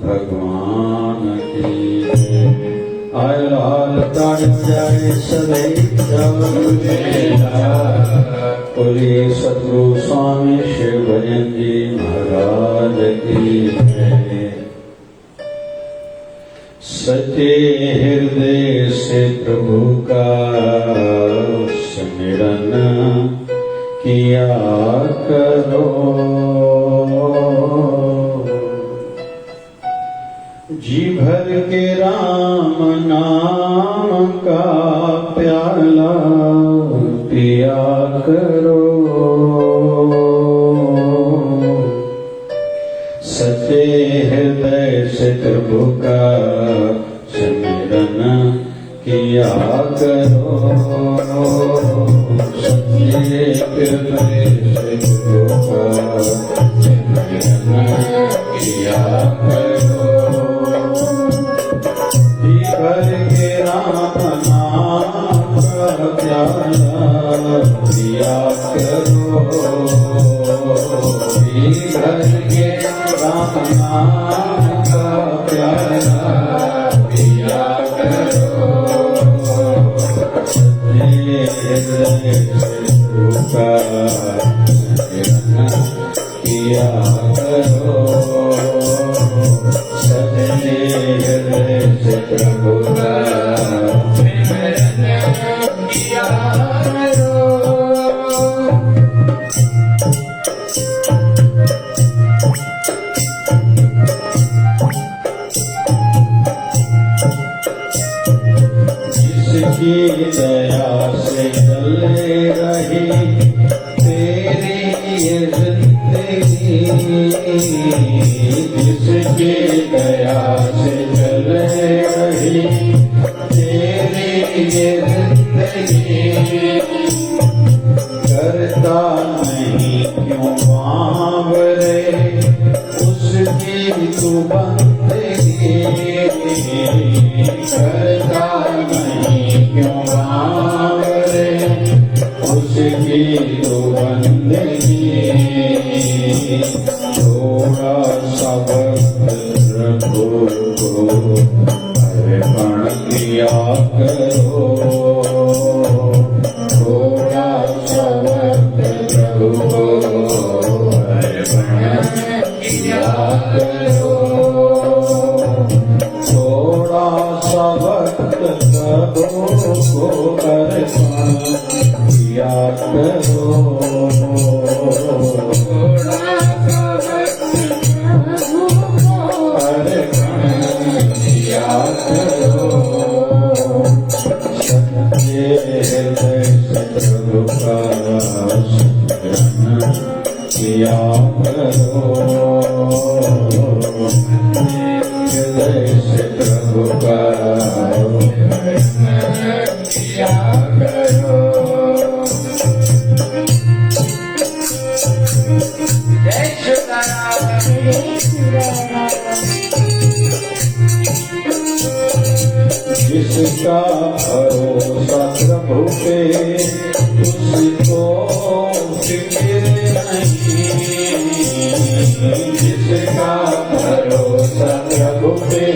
भगवान की जय। आय लाल ताड़ जाए सदैव बोलिए सतगुरु स्वामी शिव भजन जी महाराज की जय। सच्चे हृदय से प्रभु का स्मरण किया करो, जी भर के राम नाम का प्याला पिया करो। सच्चे हृदय से प्रभु का स्मरण किया करो, सच्चे हृदय से प्रभु का स्मरण किया करो। भर के राम नाम का प्याला पिया करो, भर के राम नाम का प्याला पिया करो। हृदय से प्रभु का स्मरण किया करो, सजने हृदय से प्रभु का स्मरण किया करो। जिसकी दया से चले रही तेरी ये जिंदगी, जिसकी दया से चले रही तेरी ये जिंदगी, करता नहीं क्यों बावरे उसकी तू बंदगी, करता नहीं क्यों बावरे उसकी तू बंदगी। थोड़ा सा वक्त प्रभु को अर्पण किया करो, थोड़ा सा वक्त प्रभु को अर्पण किया करो, थोड़ा सा वक्त प्रभु को अर्पण किया करो, किया करो, हृदय से प्रभु का किया करो। जय जिसका भरोसा प्रभु पे उसको फिक्र नहीं, जिसका भरोसा प्रभु पे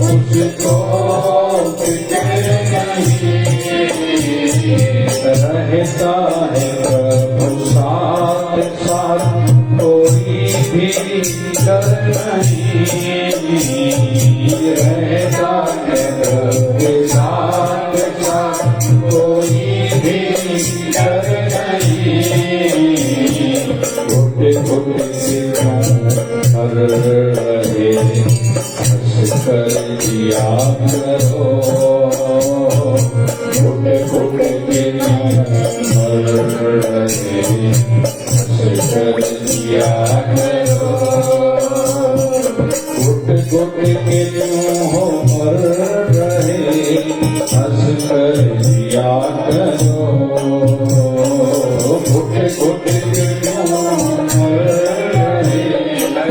उसको फिक्र नहीं, रहता है प्रभु साथ साथ कोई भी डर नहीं, रहता है प्रभु साथ साथ कोई भी डर नहीं। घुट घुट से मर रहे हंस कर जिया करो, घुट घुट के मर रहे हंस कर जिया करो, घुट घुट के हो मर रहे हंस कर जिया करो, घुट घुट के मर रहे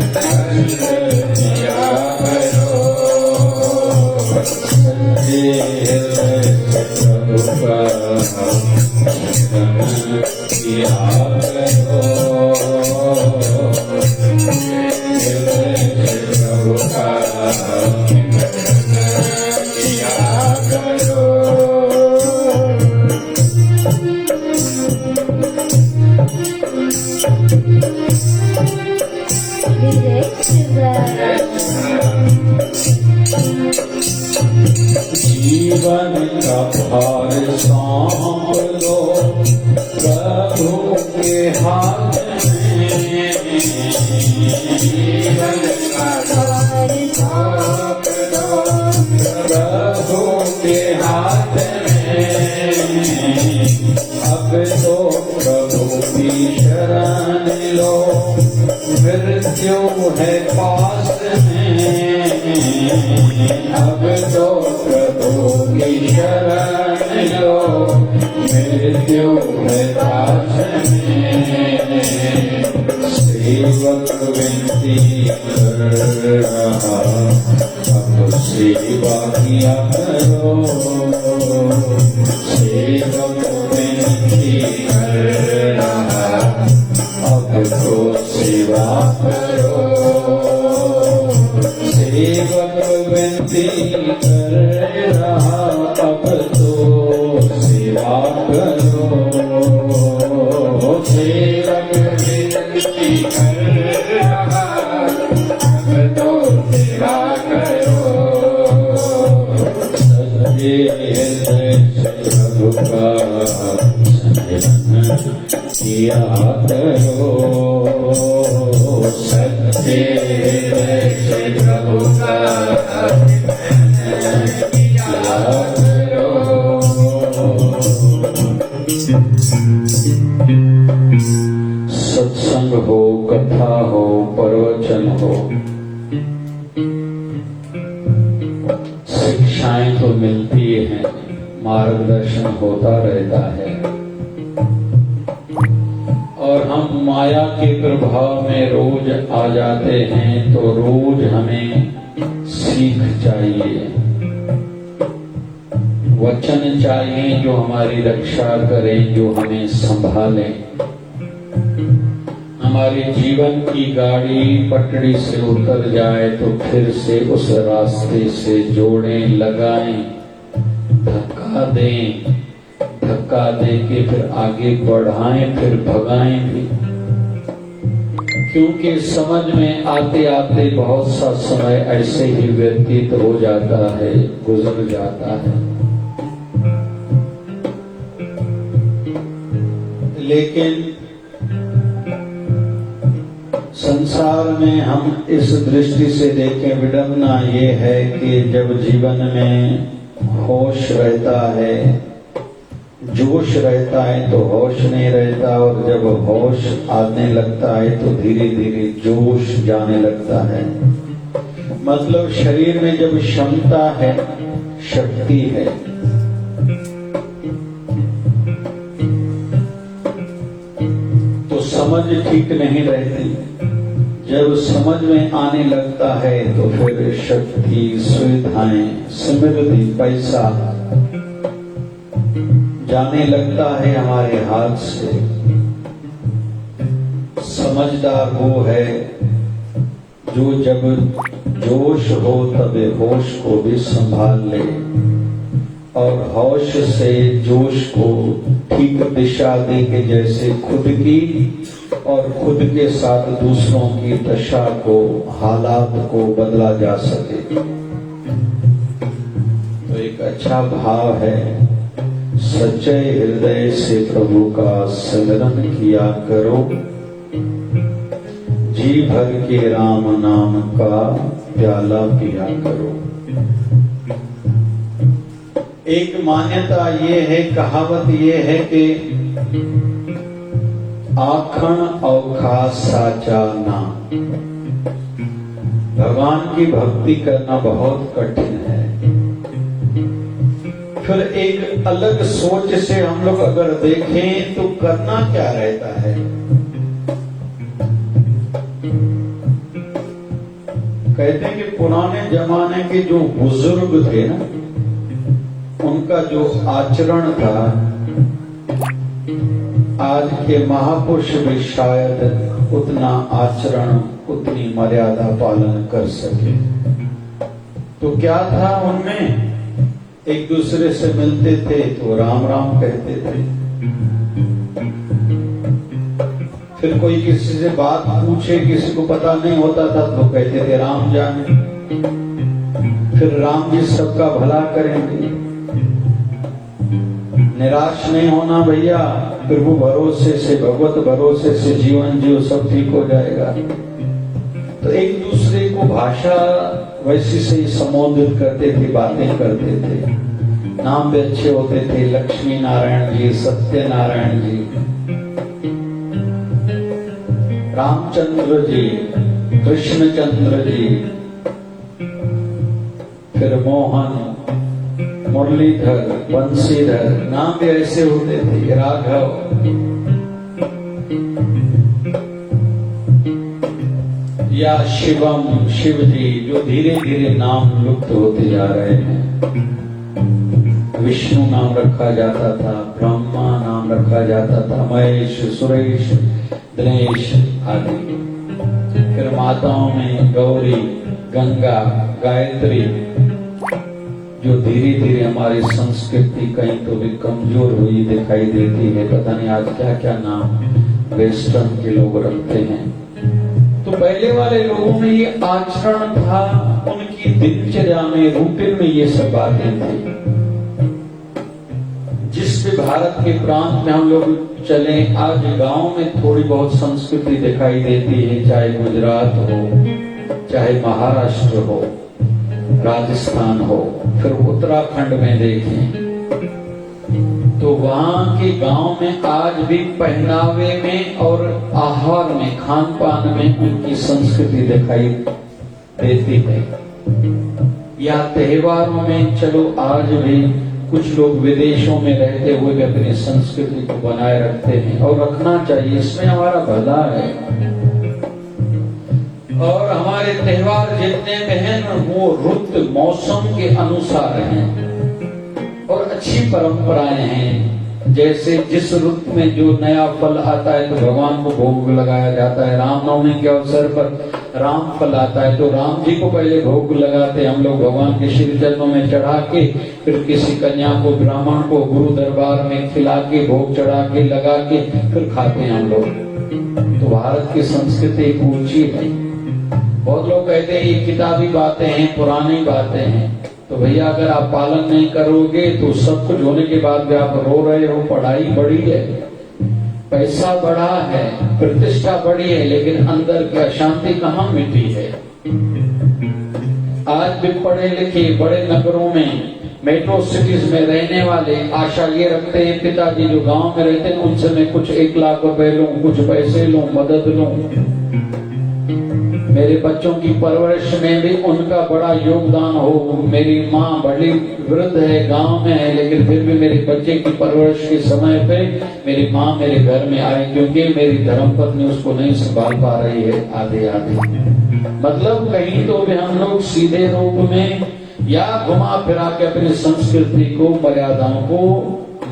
हंस कर जिया करो। सच्चे हृदय से प्रभु का स्मरण किया करो, हृदय से प्रभु का जीवन का भार सौंप दो प्रभु के हाथ में, जीवन का भार सौंप दो प्रभु के हाथ में। अब तो प्रभु की शरण लो, मृत्यु है पास में। अब तो प्रभु की शरण लो, मृत्यु है पास में। सेवक विनती कर रहा, अब सेवा किया करो। सेवक विनती कर रहा, अब तो सेवा करो। सेवक विनती कर रहा, अब तो सेवा करो। सेवक विनती कर रहा, अब तो सेवा करो। सच्चे हृदय से प्रभु का स्मरण किया करो। सच्चे हृदय से प्रभु का स्मरण किया करो। सत्संग हो, कथा हो, प्रवचन हो, शिक्षाएं तो मिलती हैं, मार्गदर्शन होता रहता है, और हम माया के प्रभाव में रोज आ जाते हैं। तो रोज हमें सीख चाहिए, वचन चाहिए जो हमारी रक्षा करें, जो हमें संभालें। हमारे जीवन की गाड़ी पटरी से उतर जाए तो फिर से उस रास्ते से जोड़ें, लगाएं, धक्का दें, धक्का दे के फिर आगे बढ़ाएं, फिर भगाएं भी। क्योंकि समझ में आते आते बहुत सा समय ऐसे ही व्यतीत हो जाता है, गुजर जाता है। लेकिन संसार में हम इस दृष्टि से देखें, विडंबना ये है कि जब जीवन में होश रहता है, जोश रहता है, तो होश नहीं रहता, और जब होश आने लगता है तो धीरे धीरे जोश जाने लगता है। मतलब शरीर में जब क्षमता है, शक्ति है, तो समझ ठीक नहीं रहती। जब समझ में आने लगता है तो फिर शक्ति, सुविधाएं, समृद्धि, पैसा जाने लगता है हमारे हाथ से। समझदार वो है जो जब जोश हो तब होश को भी संभाल ले, और होश से जोश को ठीक दिशा दे के जैसे खुद की और खुद के साथ दूसरों की दशा को, हालात को बदला जा सके। तो एक अच्छा भाव है, सच्चे हृदय से प्रभु का स्मरण किया करो, जी भर के राम नाम का प्याला पिया करो। एक मान्यता ये है, कहावत ये है कि आखण औखा साचा ना। भगवान की भक्ति करना बहुत कठिन है। फिर एक अलग सोच से हम लोग अगर देखें तो करना क्या रहता है। कहते हैं कि पुराने जमाने के जो बुजुर्ग थे ना, उनका जो आचरण था, आज के महापुरुष भी शायद उतना आचरण, उतनी मर्यादा पालन कर सके। तो क्या था उनमें, एक दूसरे से मिलते थे तो राम राम कहते थे, फिर कोई किसी से बात पूछे, किसी को पता नहीं होता था तो कहते थे राम जाने। फिर राम जी सबका भला करेंगे। निराश नहीं होना भैया, प्रभु भरोसे से, भगवत भरोसे से जीवन जियो, सब ठीक हो जाएगा। तो एक दूसरे को भाषा वैसी से ही संबोधित करते थे, बातें करते थे। नाम भी अच्छे होते थे, लक्ष्मी नारायण जी, सत्यनारायण जी, रामचंद्र जी, कृष्णचंद्र जी, फिर मोहन, मुरलीधर, बंसीधर, नाम भी ऐसे होते थे, राघव। या शिवम, शिव जी, जो धीरे धीरे नाम लुप्त होते जा रहे हैं। विष्णु नाम रखा जाता था, ब्रह्मा नाम रखा जाता था, महेश, सुरेश, दिनेश आदि। फिर माताओं में गौरी, गंगा, गायत्री, जो धीरे धीरे हमारी संस्कृति कहीं तो भी कमजोर हुई दिखाई देती है। पता नहीं आज क्या क्या नाम वेस्टर्न के लोग रखते हैं। तो पहले वाले लोगों में ये आचरण था, उनकी दिनचर्या में, रूटीन में ये सब बातें थी। जिस भी भारत के प्रांत में हम लोग चले, आज गांव में थोड़ी बहुत संस्कृति दिखाई देती है, चाहे गुजरात हो, चाहे महाराष्ट्र हो, राजस्थान हो, फिर उत्तराखंड में देखें तो वहां के गांव में आज भी पहनावे में और आहार में, खान पान में उनकी संस्कृति दिखाई देती है। या त्योहारों में चलो आज भी कुछ लोग विदेशों में रहते हुए भी अपनी संस्कृति को बनाए रखते हैं, और रखना चाहिए, इसमें हमारा भला है। और हमारे त्योहार जितने में हैं वो रुत मौसम के अनुसार हैं और अच्छी परंपराएं हैं। जैसे जिस रुत में जो नया फल आता है तो भगवान को भोग लगाया जाता है। रामनवमी के अवसर पर राम फल आता है तो राम जी को पहले भोग लगाते हम लोग, भगवान के श्री चरणों में चढ़ा के, फिर किसी कन्या को, ब्राह्मण को गुरु दरबार में खिला के, भोग चढ़ा के, लगा के फिर खाते हैं हम लोग। तो भारत की संस्कृति एक ऊंची है। बहुत लोग कहते हैं ये किताबी बातें हैं, पुरानी बातें हैं। तो भैया अगर आप पालन नहीं करोगे तो सब कुछ होने के बाद भी आप रो रहे हो। पढ़ाई बढ़ी है, पैसा बढ़ा है, प्रतिष्ठा बढ़ी है, लेकिन अंदर की अशांति कहाँ मिटी है। आज भी पढ़े लिखे बड़े नगरों में, मेट्रो सिटीज में रहने वाले आशा ये रखते हैं पिताजी जो गांव में रहते हैं उनसे मैं कुछ 1 लाख रुपए लूं, कुछ पैसे लूं, मदद लूं। मेरे बच्चों की परवरिश में भी उनका बड़ा योगदान हो। मेरी माँ बड़ी वृद्ध है, गांव में है, लेकिन फिर भी मेरे बच्चे की परवरिश के समय पे मेरी माँ मेरे घर में आई, क्योंकि मेरी धर्मपत्नी उसको नहीं संभाल पा रही है। आधे आधे मतलब कहीं तो भी हम लोग सीधे रूप में या घुमा फिरा के अपनी संस्कृति को, मर्यादाओं को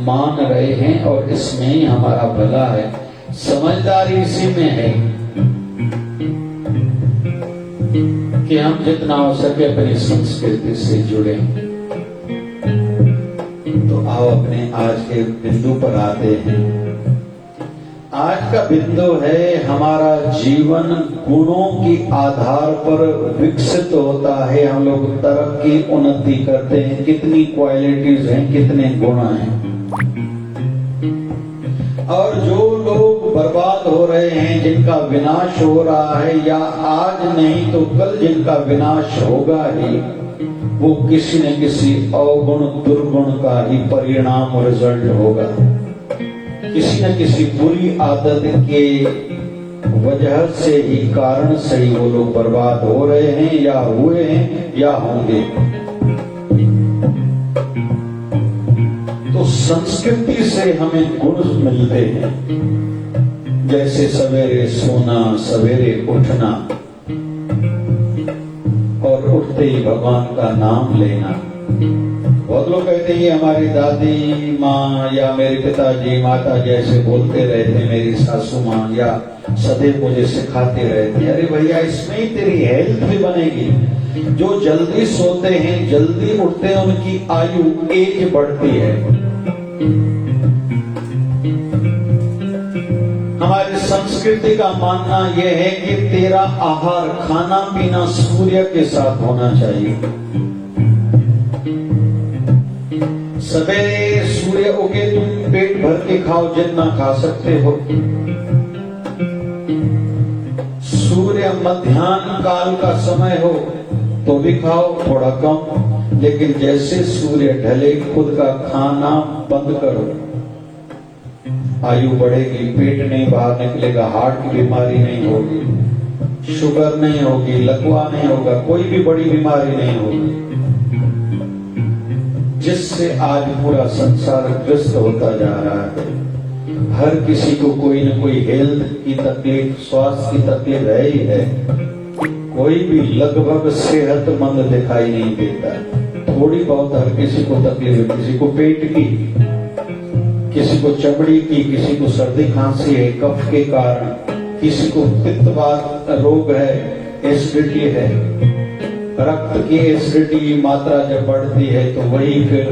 मान रहे हैं, और इसमें ही हमारा भला है। समझदारी इसी में है कि हम जितना हो सके अपनी संस्कृति से जुड़े। तो आओ अपने आज के बिंदु पर आते हैं। आज का बिंदु है हमारा जीवन गुणों के आधार पर विकसित होता है। हम लोग तरक्की, उन्नति करते हैं। कितनी क्वालिटीज हैं, कितने गुण हैं। और जो लोग बर्बाद हो रहे हैं, जिनका विनाश हो रहा है, या आज नहीं तो कल जिनका विनाश होगा ही, वो किसी न किसी अवगुण, दुर्गुण का ही परिणाम और रिजल्ट होगा। किसी न किसी बुरी आदत के वजह से ही, कारण से ही वो लोग बर्बाद हो रहे हैं, या हुए हैं, या होंगे। तो संस्कृति से हमें गुण मिलते हैं, जैसे सवेरे सोना, सवेरे उठना, और उठते ही भगवान का नाम लेना। बहुत लोग कहते हैं ये हमारी दादी माँ या मेरे पिताजी, माता जैसे बोलते रहते, मेरी सासू माँ या सदैव मुझे सिखाते रहते। अरे भैया, इसमें ही तेरी हेल्थ भी बनेगी। जो जल्दी सोते हैं, जल्दी उठते हैं, उनकी आयु, एज बढ़ती है। हमारी संस्कृति का मानना यह है कि तेरा आहार खाना पीना सूर्य के साथ होना चाहिए। सवेरे सूर्य उगे तुम पेट भर के खाओ जितना खा सकते हो। सूर्य मध्याह्न काल का समय हो तो भी खाओ थोड़ा कम, लेकिन जैसे सूर्य ढले खुद का खाना बंद करो। आयु बढ़ेगी, पेट नहीं बाहर निकलेगा, हार्ट की बीमारी नहीं होगी, शुगर नहीं होगी, लकवा नहीं होगा, कोई भी बड़ी बीमारी नहीं होगी, जिससे आज पूरा संसार ग्रस्त होता जा रहा है। हर किसी को कोई न कोई हेल्थ की तकलीफ, स्वास्थ्य की तकलीफ है ही है। कोई भी लगभग सेहतमंद दिखाई नहीं देता। थोड़ी बहुत हर किसी को तकलीफ है, किसी को पेट की, किसी को चमड़ी की, किसी को सर्दी खांसी है कफ के कारण, किसी को पित्तवात रोग है, एसिडिटी है। रक्त की एसिडिटी की मात्रा जब बढ़ती है तो वही फिर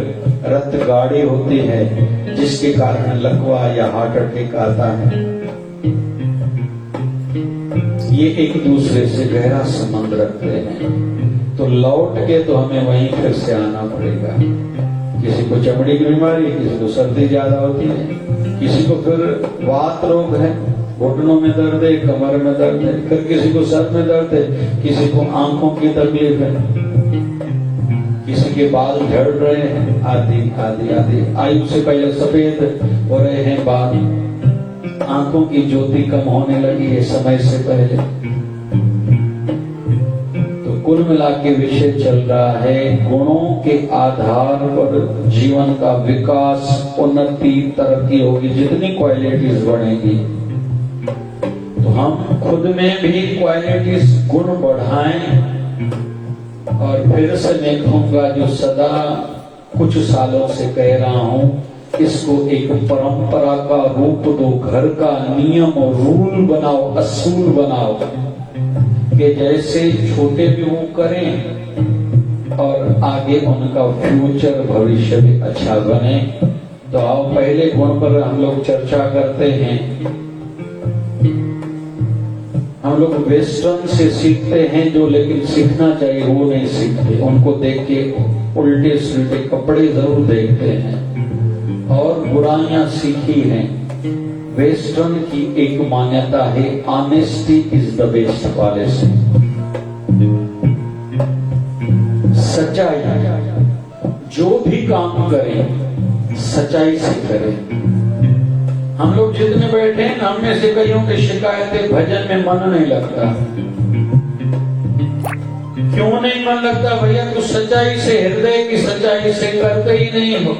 रक्त गाढ़ी होती है, जिसके कारण लकवा या हार्ट अटैक आता है। ये एक दूसरे से गहरा संबंध रखते हैं। तो लौट के तो हमें वहीं फिर से आना पड़ेगा। किसी को चमड़ी की बीमारी, किसी को सर्दी ज्यादा होती है, किसी को फिर वात रोग है, घुटनों में दर्द है, कमर में दर्द है, फिर किसी को सर में दर्द है, किसी को आंखों की तकलीफ है, किसी के बाल झड़ रहे हैं, आदि आदि आदि। आयु से पहले सफेद हो रहे हैं बाल, आंखों की ज्योति कम होने लगी है समय से पहले। तो कुल मिला के विषय चल रहा है गुणों के आधार पर जीवन का विकास, उन्नति, तरक्की होगी। जितनी क्वालिटीज बढ़ेंगी तो हम खुद में भी क्वालिटीज गुण बढ़ाएं। और फिर से मैं कहूंगा, जो सदा कुछ सालों से कह रहा हूं, इसको एक परंपरा का रूप दो, घर का नियम और रूल बनाओ, असूल बनाओ कि जैसे छोटे भी वो करें और आगे उनका फ्यूचर भविष्य भी अच्छा बने। तो आओ पहले गुण पर हम लोग चर्चा करते हैं। हम लोग वेस्टर्न से सीखते हैं, जो लेकिन सीखना चाहिए वो नहीं सीखते। उनको देख के उल्टे सुलटे कपड़े जरूर देखते हैं और बुराइयां सीखी हैं। वेस्टर्न की एक मान्यता है, honesty is the best policy. सच्चाई, जो भी काम करें सच्चाई से करें। हम लोग जितने बैठे हैं, हम में से कईयों की शिकायत है भजन में मन नहीं लगता। क्यों नहीं मन लगता भैया? तो सच्चाई से, हृदय की सच्चाई से करते ही नहीं हो।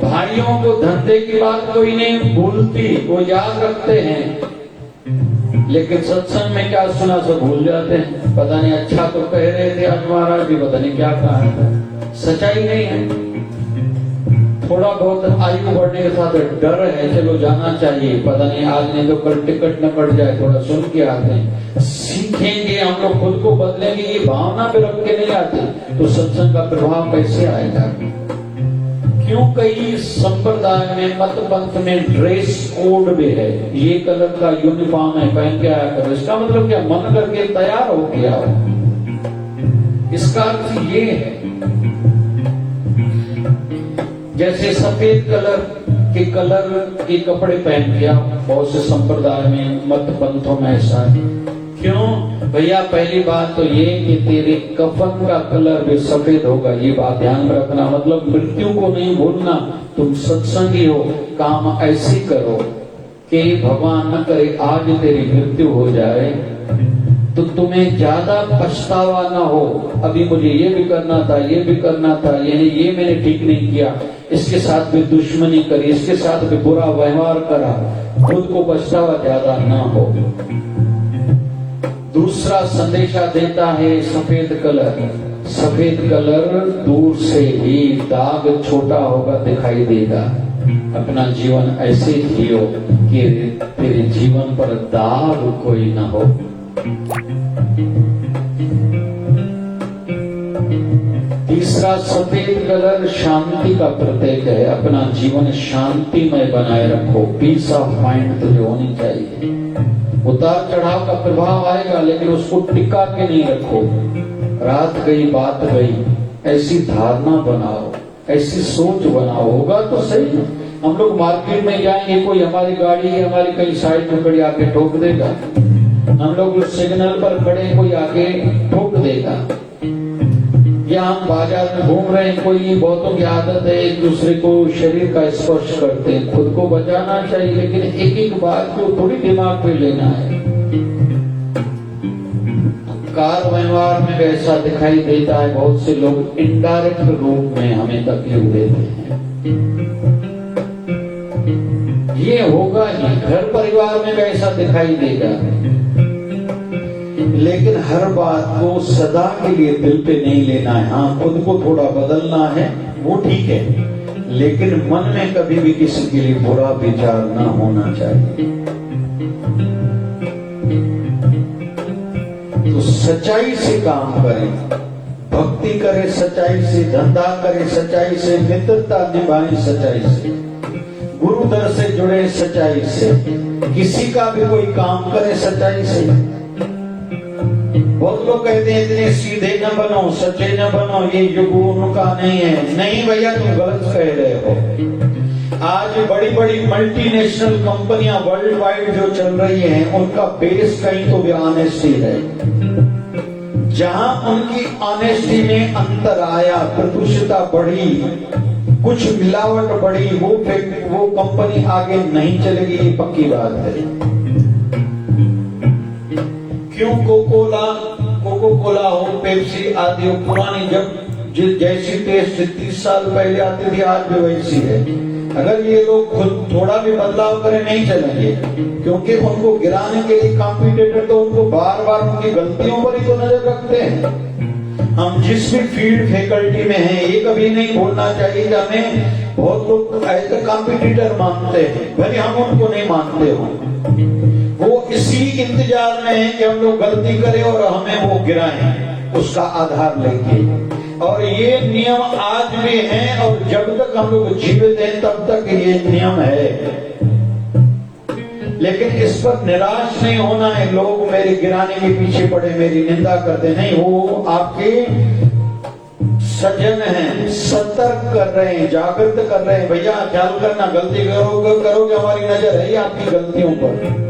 भाइयों को धंधे की बात कोई नहीं भूलती, वो याद रखते हैं, लेकिन सत्संग में क्या सुना सब भूल जाते हैं। पता नहीं अच्छा तो कह रहे थे आज महाराज जी, पता नहीं क्या कहा था। सच्चाई नहीं है। थोड़ा बहुत आयु बढ़ने के साथ डर है, चलो जाना चाहिए, पता नहीं आज नहीं तो कल टिकट न कट जाए, थोड़ा सुन के आते हैं। सीखेंगे, हम लोग खुद को बदलेंगे, ये भावना पे रख के नहीं आते तो सत्संग का प्रभाव कैसे आएगा? क्यों कई संप्रदाय में, मत पंथ में ड्रेस कोड भी है, ये कलर का यूनिफॉर्म है, पहन के आया करो। इसका मतलब क्या? मन करके तैयार हो गया हो। इसका अर्थ ये है, जैसे सफेद कलर के कपड़े पहन के आप, बहुत से संप्रदाय में, मत पंथों में ऐसा है। क्यों भैया? पहली बात तो ये कि तेरे कफन का कलर भी सफेद होगा, ये बात ध्यान रखना। मतलब मृत्यु को नहीं भूलना। तुम सत्संगी हो, काम ऐसी करो कि भगवान न करे आज तेरी मृत्यु हो जाए तो तुम्हें ज्यादा पछतावा ना हो। अभी मुझे ये भी करना था, ये भी करना था, ये मैंने ठीक नहीं किया, इसके साथ भी दुश्मनी करी, इसके साथ भी बुरा व्यवहार करा, खुद को पछतावा ज्यादा ना हो। दूसरा संदेशा देता है सफेद कलर। सफेद कलर दूर से ही दाग छोटा होगा दिखाई देगा। अपना जीवन ऐसे जियो कि तेरे जीवन पर दाग कोई ना हो। तीसरा इसका सफेद कलर शांति का प्रतीक है। अपना जीवन शांतिमय बनाए रखो, पीस ऑफ माइंड तुझे होनी चाहिए। उतार चढ़ाव का प्रभाव आएगा, लेकिन उसको टिका के नहीं रखो। रात गई बात गई, ऐसी धारणा बनाओ, ऐसी सोच बनाओ। होगा तो सही। हम लोग मार्केट में जाएंगे, कोई हमारी गाड़ी हमारी कहीं साइड में खड़ी आके ठोक देगा। हम लोग सिग्नल पर खड़े, कोई आके ठोक देगा। या हम बाजार में घूम रहे हैं, कोई बहुतों की आदत है एक दूसरे को शरीर का स्पर्श करते हैं। खुद को बचाना चाहिए, लेकिन एक एक बात को थोड़ी दिमाग पे लेना है। कार व्यवहार में ऐसा दिखाई देता है, बहुत से लोग इनडायरेक्ट रूप में हमें तकलीफ देते हैं। ये होगा ही, घर परिवार में भी ऐसा दिखाई देगा। लेकिन हर बात को सदा के लिए दिल पे नहीं लेना है। हाँ, खुद को थोड़ा बदलना है, वो ठीक है, लेकिन मन में कभी भी किसी के लिए बुरा विचार न होना चाहिए। तो सच्चाई से काम करें, भक्ति करें सच्चाई से, धंधा करें सच्चाई से, मित्रता निभाएं सच्चाई से, गुरु दर से जुड़े सच्चाई से, किसी का भी कोई काम करें सच्चाई से। बहुत लोग कहते हैं इतने सीधे न बनो, सच्चे न बनो, ये युग उनका नहीं है। नहीं भैया, तुम गलत कह रहे हो। आज बड़ी बड़ी मल्टीनेशनल कंपनियां वर्ल्ड वाइड जो चल रही हैं, उनका बेस कहीं तो भी ऑनेस्टी है। जहां उनकी ऑनेस्टी में अंतर आया, प्रदूषिता बढ़ी, कुछ मिलावट बढ़ी, वो कंपनी आगे नहीं चलेगी, ये पक्की बात है। क्यों कोको कोला हो, पेप्सी आदि हो, पुरानी जब जैसी टेस्ट 30 साल पहले आती थी, आज भी वैसी है। अगर ये लोग खुद थोड़ा भी बदलाव करें, नहीं चलेंगे, क्योंकि उनको गिराने के लिए कॉम्पिटिटर तो उनको बार बार उनकी गलतियों पर ही तो नजर रखते हैं। हम जिस भी फील्ड फैकल्टी में हैं, ये कभी नहीं भूलना चाहिए कि हमें बहुत लोग एज ए कॉम्पिटिटर मानते हैं, भले हम उनको नहीं मानते हो। वो इसी इंतजार में है कि हम लोग गलती करें और हमें वो गिराएं, उसका आधार लेके। और ये नियम आज भी हैं, और जब तक हम लोग जीवित हैं तब तक ये नियम है। लेकिन इस पर निराश नहीं होना है। लोग मेरे गिराने के पीछे पड़े, मेरी निंदा करते नहीं, वो आपके सज्जन हैं, सतर्क कर रहे हैं, जागृत कर रहे हैं। भैया ख्याल करना, गलती करोगे हमारी नजर है आपकी गलतियों पर।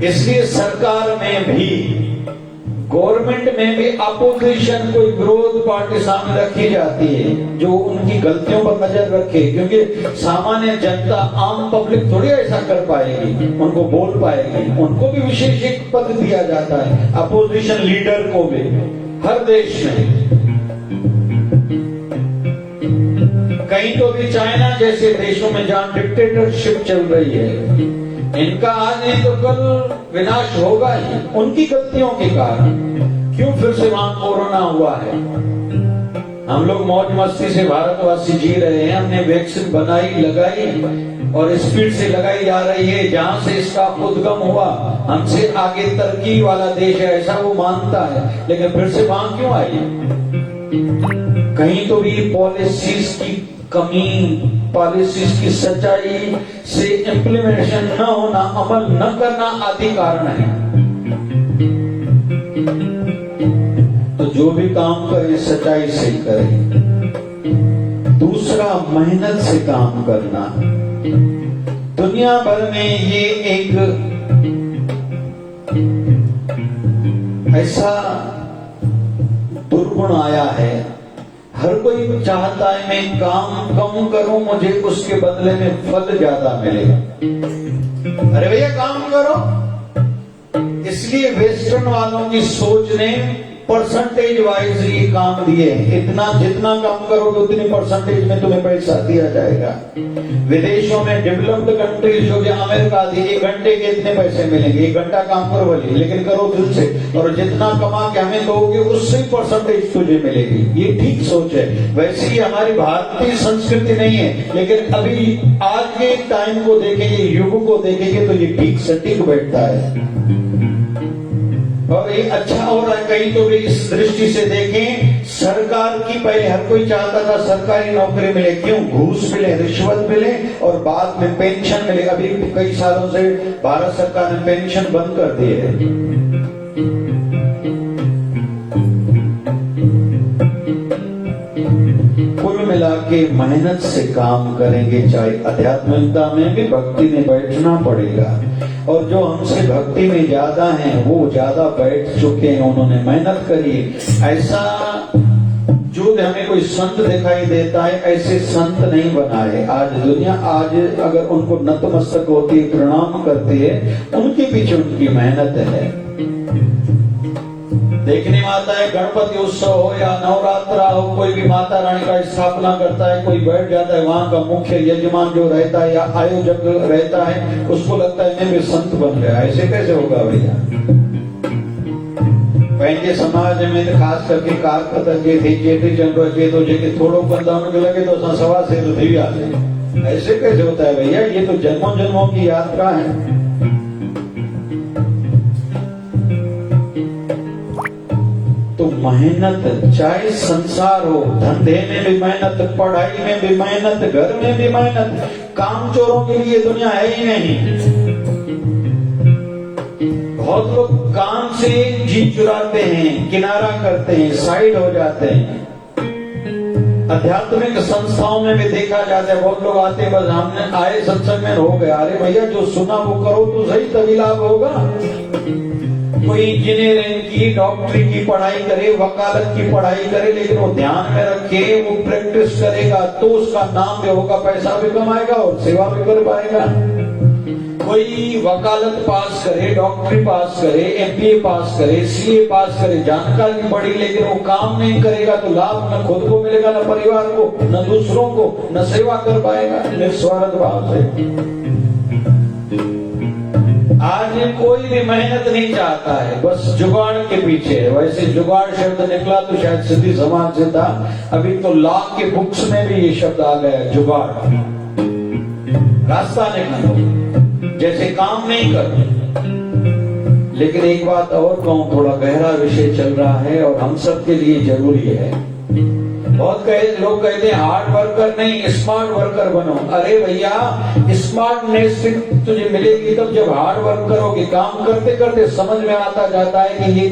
इसलिए सरकार में भी, गवर्नमेंट में भी अपोजिशन, कोई विरोध पार्टी सामने रखी जाती है जो उनकी गलतियों पर नजर रखे, क्योंकि सामान्य जनता, आम पब्लिक थोड़ी ऐसा कर पाएगी, उनको बोल पाएगी। उनको भी विशेष एक पद दिया जाता है, अपोजिशन लीडर को भी, हर देश में। कहीं तो भी चाइना जैसे देशों में जहां डिक्टेटरशिप चल रही है, इनका आज नहीं तो कल विनाश होगा ही, उनकी गलतियों के कारण। क्यों फिर से वहां कोरोना हुआ है? हम लोग मौज मस्ती से भारतवासी जी रहे हैं, हमने वैक्सीन बनाई, लगाई, और स्पीड से लगाई जा रही है। जहां से इसका उद्गम हुआ, हमसे आगे तरक्की वाला देश है, ऐसा वो मानता है, लेकिन फिर से वहां क्यों आई? कहीं तो भी पॉलिसीज की कमी, पॉलिसीज की सच्चाई से इम्प्लीमेंटेशन न होना, अमल न करना आदि कारण है। तो जो भी काम करें सच्चाई से करें। दूसरा, मेहनत से काम करना। दुनिया भर में ये एक ऐसा दुर्गुण आया है, हर कोई चाहता है मैं काम कम करूं, मुझे उसके बदले में फल ज्यादा मिलेगा। अरे भैया काम करो। इसलिए वेस्टर्न वालों की सोच ने परसेंटेज वाइज ये काम दिए, इतना जितना काम करोगे उतनी परसेंटेज में तुम्हें पैसा दिया जाएगा। विदेशों में डेवलप्ड कंट्रीज जो कि अमेरिका दी, 1 घंटे के इतने पैसे मिलेंगे, 1 घंटा काम करो भले, लेकिन करो दिल से, और जितना कमा के हमें दोगे उससे परसेंटेज तुझे मिलेगी। ये ठीक सोच है। वैसे ही हमारी भारतीय संस्कृति नहीं है, लेकिन अभी आज के टाइम को देखेंगे, युग को देखेंगे, तो ये ठीक सटीक बैठता है। और ये अच्छा हो रहा है। कहीं तो भी इस दृष्टि से देखें, सरकार की पहले हर कोई चाहता था सरकारी नौकरी मिले, क्यों? घूस मिले, रिश्वत मिले और बाद में पेंशन मिले। अभी कई सालों से भारत सरकार ने पेंशन बंद कर दी है। कुल मिला के मेहनत से काम करेंगे, चाहे आध्यात्मिकता में भी भक्ति में बैठना पड़ेगा। और जो हमसे भक्ति में ज्यादा हैं वो ज्यादा बैठ चुके हैं, उन्होंने मेहनत करी। ऐसा जो हमें कोई संत दिखाई देता है, ऐसे संत नहीं बनाए। आज दुनिया आज अगर उनको नतमस्तक होती है, प्रणाम करती है, उनके पीछे उनकी मेहनत है। देखने में आता है गणपति उत्सव हो या नवरात्रा हो, कोई भी माता रानी का स्थापना करता है, कोई बैठ जाता है, वहां का मुख्य यजमान जो रहता है या आयोजक रहता है, उसको लगता है मैं भी संत बन गया। ऐसे कैसे होगा भैया? पंहिंजे समाज में खास करके कारकत जे थी, चेटी चंड अचे तो जेके थोड़ो कंदा उनके लगे तो असां सवा से तो थी वियासीं। ऐसे कैसे होता है भैया? ये तो जन्मों जन्मों की यात्रा है। तो मेहनत, चाहे संसार हो, धंधे में भी मेहनत, पढ़ाई में भी मेहनत, घर में भी मेहनत। काम चोरों के लिए दुनिया है ही नहीं। बहुत लोग काम से जी चुराते हैं, किनारा करते हैं, साइड हो जाते हैं। आध्यात्मिक संस्थाओं में भी देखा जाता है, बहुत लोग आते हैं, बस हमने आए सत्संग में हो गया। अरे भैया जो सुना वो करो तो सही, तभी लाभ होगा। कोई इंजीनियरिंग की, डॉक्टरी की पढ़ाई करे, वकालत की पढ़ाई करे, लेकिन वो ध्यान में रखे, वो प्रैक्टिस करेगा तो उसका नाम भी होगा, पैसा भी कमाएगा और सेवा भी कर पाएगा। कोई वकालत पास करे, डॉक्टरी पास करे, एमबीए पास करे, सीए पास करे, जानकारी बढ़ी, लेकिन वो काम नहीं करेगा तो लाभ न खुद को मिलेगा, न परिवार को, न दूसरों को, न सेवा कर पाएगा निस्वार्थ भाव से। आज कोई भी मेहनत नहीं चाहता है, बस जुगाड़ के पीछे है। वैसे जुगाड़ शब्द निकला तो शायद सिद्धि समाज से था, अभी तो लॉ के बुक्स में भी ये शब्द आ गया, जुगाड़। रास्ता निकालो, जैसे काम नहीं करते। लेकिन एक बात और कहूं, थोड़ा गहरा विषय चल रहा है और हम सब के लिए जरूरी है। बहुत लोग कहते हैं हार्ड वर्कर नहीं, स्मार्ट वर्कर बनो। अरे भैया, स्मार्टनेस तुझे मिलेगी तब जब हार्ड वर्क करोगे। काम करते करते समझ में आता जाता है कि ये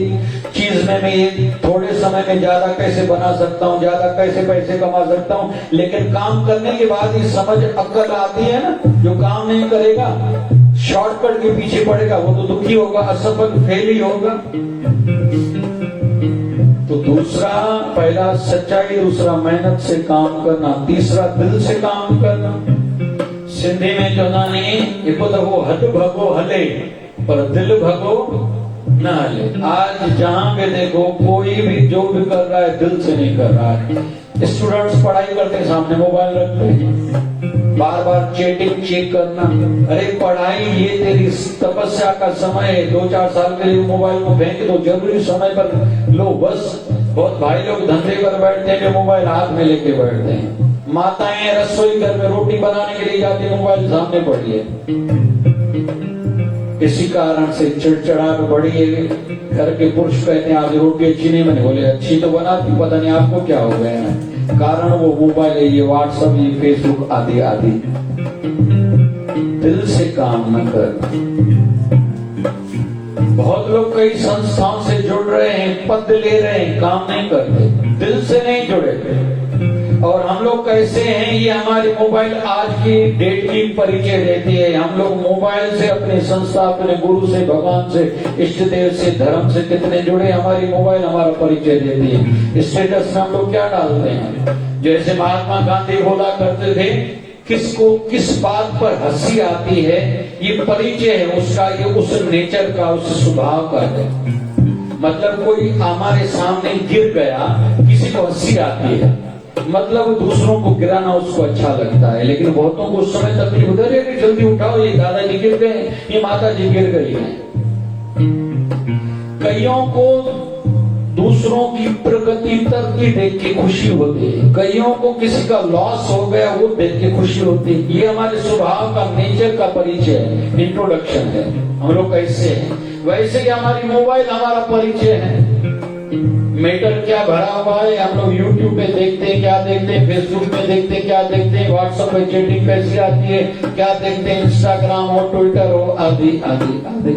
चीज में मैं ये थोड़े समय में ज्यादा कैसे बना सकता हूँ, ज्यादा कैसे पैसे कमा सकता हूँ। लेकिन काम करने के बाद ये समझ अक्ल आती है ना। जो काम नहीं करेगा, शॉर्टकट के पीछे पड़ेगा, वो तो दुखी होगा, असफल, फेल ही होगा। तो दूसरा, पहला सच्चाई, दूसरा मेहनत से काम करना, तीसरा दिल से काम करना। सिंधी में चवंदा नहीं, हिकु दफ़ो हथ भगो हले पर दिल भगो न हले। आज जहां पे देखो कोई भी जो भी कर रहा है दिल से नहीं कर रहा है। स्टूडेंट्स पढ़ाई करते हैं, सामने मोबाइल रखते हैं, बार बार चैटिंग चेक करना। अरे पढ़ाई ये तेरी तपस्या का समय है, 2-4 साल के लिए मोबाइल को फेंक दो, जरूरी समय पर लो बस। बहुत भाई लोग धंधे पर बैठते हैं, मोबाइल हाथ में लेके बैठते हैं। माताएं रसोई घर में रोटी बनाने के लिए जाती है, मोबाइल सामने पड़ी है। इसी कारण से चिड़चिड़ाहट बढ़ी है। घर के पुरुष कहते हैं आज रोटी अच्छी नहीं बनी, बोले अच्छी तो बनाती, पता नहीं आपको क्या हो गया है। कारण वो मोबाइल है, ये व्हाट्सएप, ये फेसबुक आदि आदि। दिल से काम न कर। बहुत लोग कई संस्थाओं से जुड़ रहे हैं, पद ले रहे हैं, काम नहीं करते, दिल से नहीं जुड़े। और हम लोग कैसे हैं, ये हमारी मोबाइल आज की डेट की परिचय देती है। हम लोग मोबाइल से, अपने संस्था, अपने गुरु से, भगवान से, इष्ट देव से, धर्म से कितने जुड़े, हमारी मोबाइल हमारा परिचय देती है। स्टेटस में हम लोग क्या डालते हैं? जैसे महात्मा गांधी बोला करते थे, किसको किस बात पर हंसी आती है, ये परिचय है उसका, ये उस नेचर का, उस स्वभाव का है। मतलब कोई हमारे सामने गिर गया, किसी को हंसी आती है, मतलब दूसरों को गिराना उसको अच्छा लगता है। लेकिन बहुतों को उस समय तकलीफ होती है, जल्दी उठाओ, ये दादाजी गिर गए, ये माता जी गिर गई है। कईयों को दूसरों की प्रगति तरक्की देख के खुशी होती है, कईयों को किसी का लॉस हो गया वो देख के खुशी होती है। ये हमारे स्वभाव का, नेचर का परिचय है, इंट्रोडक्शन है। हम लोग कैसे हैं, वैसे ही हमारी मोबाइल हमारा परिचय है। मैटर क्या भरा हुआ है, हम लोग YouTube पे देखते हैं क्या देखते हैं, फेसबुक पे देखते हैं क्या देखते हैं, व्हाट्सएप पे चैटिंग कैसी आती है क्या देखते हैं, इंस्टाग्राम हो, ट्विटर हो, आदि आदि आदि।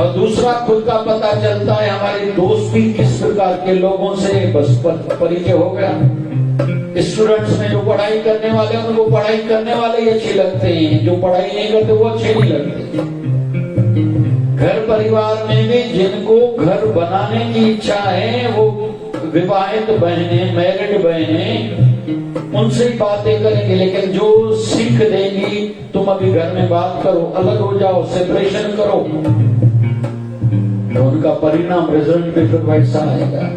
और दूसरा खुद का पता चलता है हमारी दोस्ती किस प्रकार के लोगों से बस परिचय हो गया। स्टूडेंट्स में जो पढ़ाई करने वाले उनको पढ़ाई करने वाले ही अच्छे लगते हैं, जो पढ़ाई नहीं करते वो अच्छे नहीं लगते। घर परिवार में भी जिनको घर बनाने की इच्छा है वो विवाहित बहनें, मैरिड बहनें, उनसे ही बातें करेंगे, लेकिन जो सीख देंगी तुम अभी घर में बात करो, अलग हो जाओ, सेपरेशन करो, तो उनका परिणाम रिजल्ट भी फिर वैसा आएगा।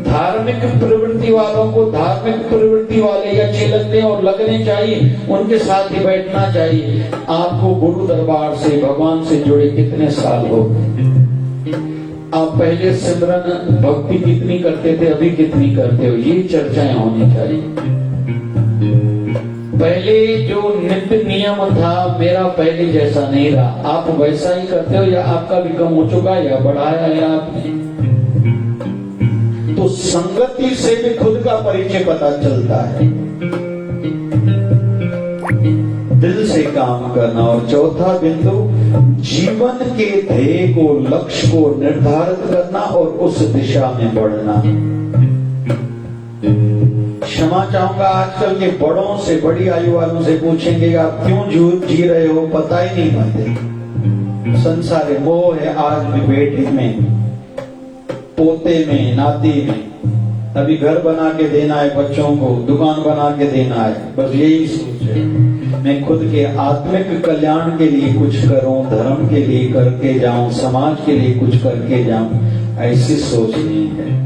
धार्मिक प्रवृत्ति वालों को धार्मिक प्रवृत्ति वाले ही अच्छे लगते हैं और लगने चाहिए, उनके साथ ही बैठना चाहिए। आपको गुरु दरबार से, भगवान से जुड़े कितने साल हो गए? आप पहले सिमरन भक्ति कितनी करते थे, अभी कितनी करते हो, ये चर्चाएं होनी चाहिए। पहले जो नित्य नियम था मेरा पहले जैसा नहीं रहा, आप वैसा ही करते हो या आपका भी कम हो चुका है या बढ़ाया है आपने? तो संगति से भी खुद का परिचय पता चलता है। दिल से काम करना। और चौथा बिंदु, जीवन के ध्येय को, लक्ष्य को निर्धारित करना और उस दिशा में बढ़ना। क्षमा चाहूंगा, आजकल के बड़ों से, बड़ी आयु वालों से पूछेंगे आप क्यों जी रहे हो, पता ही नहीं पाते। संसार मोह है आज भी, बेटे में, पोते में, नाती में। अभी घर बना के देना है बच्चों को, दुकान बना के देना है, बस यही सोच है। मैं खुद के आत्मिक कल्याण के लिए कुछ करूं, धर्म के लिए करके जाऊं, समाज के लिए कुछ करके जाऊं, ऐसी सोच नहीं है।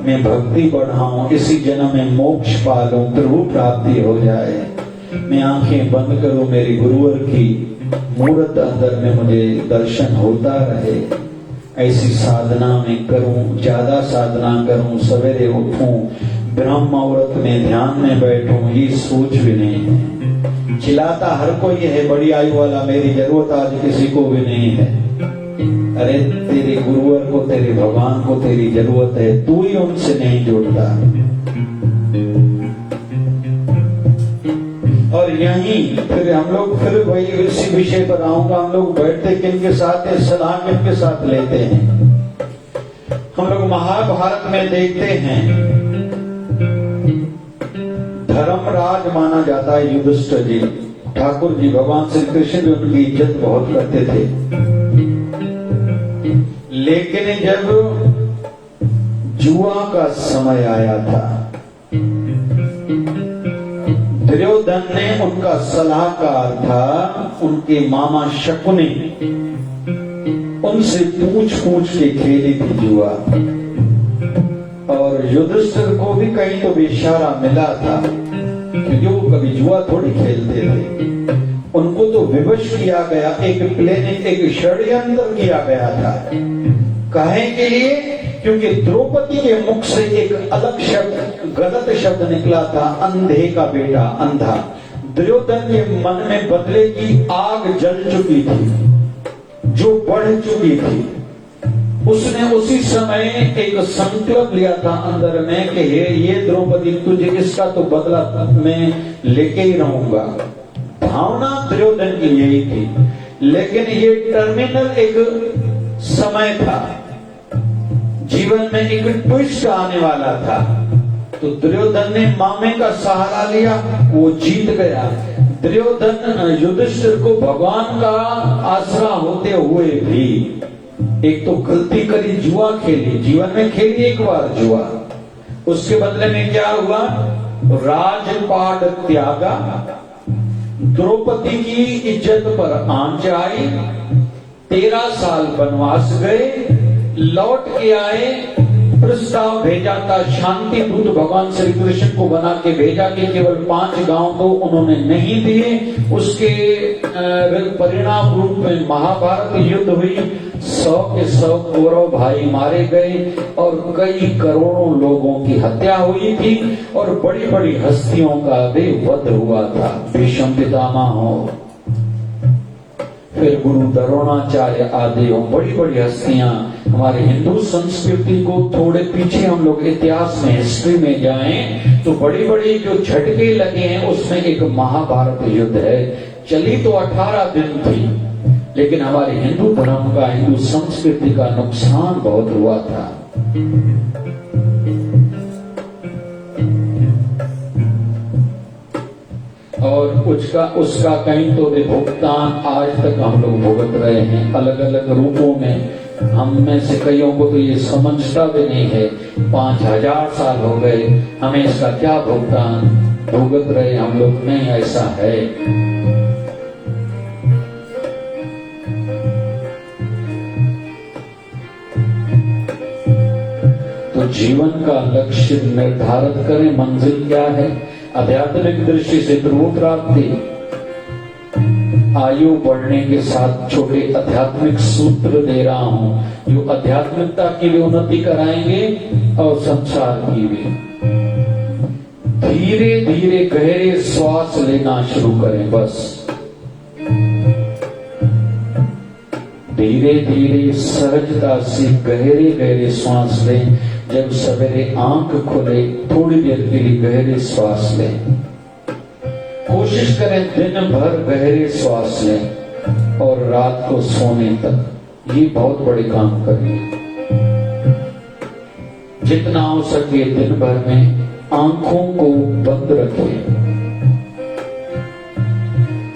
मैं भक्ति बढ़ाऊं, इसी जन्म में मोक्ष पालूं, प्रभु प्राप्ति हो जाए। मैं आंखें बंद करूं, मेरी गुरुवर की मूर्त अंदर में मुझे दर्शन होता रहे, ऐसी साधना में करूं, ज्यादा साधना करूं, सवेरे उठूं, ब्रह्म मुहूर्त में ध्यान में बैठूं, ये सोच भी नहीं है। चिल्लाता हर कोई है बड़ी आयु वाला, मेरी जरूरत आज किसी को भी नहीं है। अरे तेरे गुरुवर को, तेरे भगवान को तेरी जरूरत है, तू ही उनसे नहीं जुड़ता। और यहीं फिर हम लोग, फिर वही इसी विषय पर आऊंगा, हम लोग बैठते किनके साथ है, सलाह किनके साथ लेते हैं। हम लोग महाभारत में देखते हैं धर्मराज माना जाता है युधिष्ठिर जी, ठाकुर जी, भगवान श्री कृष्ण भी उनकी इज्जत बहुत करते थे। लेकिन जब जुआ का समय आया था, दुर्योधन ने, उनका सलाहकार था, उनके मामा शकुनी, उनसे पूछ पूछ के खेली थी जुआ। और युधिष्ठिर को भी कहीं तो इशारा मिला था, क्योंकि वो कभी जुआ थोड़ी खेलते थे। उनको तो विवश किया गया, एक प्लानिंग, एक षड्यंत्र किया गया था। काहे के लिए? क्योंकि द्रौपदी के मुख से एक अलग शब्द, गलत शब्द निकला था, अंधे का बेटा, अंधा। दुर्योधन के मन में बदले की आग जल चुकी थी, जो बढ़ चुकी थी। उसने उसी समय एक संकल्प लिया था अंदर में कि ये द्रौपदी, तुझे इसका तो बदला मैं लेके ही रहूंगा। भावना दुर्योधन की यही थी। लेकिन ये टर्मिनल एक समय था, जीवन में एक ट्विस्ट आने वाला था। तो दुर्योधन ने मामे का सहारा लिया, वो जीत गया। दुर्योधन युधिष्ठिर को भगवान का आसरा होते हुए भी एक तो गलती करी, जुआ खेली, जीवन में खेली एक बार जुआ। उसके बदले में क्या हुआ? राजपाट त्यागा, द्रौपदी की इज्जत पर आंच आई, 13 साल वनवास गए, लौट के आए, प्रस्ताव भेजा था, शांति दूत भगवान श्री कृष्ण को बना के भेजा कि केवल 5 गांव तो उन्होंने नहीं दिए। उसके परिणाम रूप में महाभारत युद्ध हुई, 100 के 100 कौरव भाई मारे गए और कई करोड़ों लोगों की हत्या हुई थी और बड़ी बड़ी हस्तियों का भी वध हुआ था। भीष्म पितामह हो, फिर गुरु द्रोणाचार्य आदि हो, बड़ी बड़ी हस्तियां। हमारे हिंदू संस्कृति को थोड़े पीछे हम लोग इतिहास में, हिस्ट्री में जाएं तो बड़ी बड़ी जो झटके लगे हैं उसमें एक महाभारत युद्ध है। चली तो 18 दिन थी, लेकिन हमारे हिंदू धर्म का, हिंदू संस्कृति का नुकसान बहुत हुआ था। और उसका कहीं तो भी भुगतान आज तक हम लोग भुगत रहे हैं, अलग अलग रूपों में। हम में से कईयों को तो ये समझता भी नहीं है, 5000 साल हो गए, हमें इसका क्या भुगतान भुगत रहे हम लोग। नहीं, ऐसा है। तो जीवन का लक्ष्य निर्धारित करें, मंजिल क्या है। आध्यात्मिक दृष्टि से ध्रुव प्राप्ति, आयु बढ़ने के साथ छोटे आध्यात्मिक सूत्र दे रहा हूं जो आध्यात्मिकता की भी उन्नति कराएंगे और संसार की भी। धीरे धीरे गहरे श्वास लेना शुरू करें, बस धीरे धीरे सहजता से गहरे गहरे श्वास लें। जब सवेरे आंख खुले थोड़ी देर के लिए गहरे श्वास लें। कोशिश करें दिन भर गहरे श्वास लें और रात को सोने तक। ये बहुत बड़े काम करें। जितना हो सके दिन भर में आंखों को बंद रखें।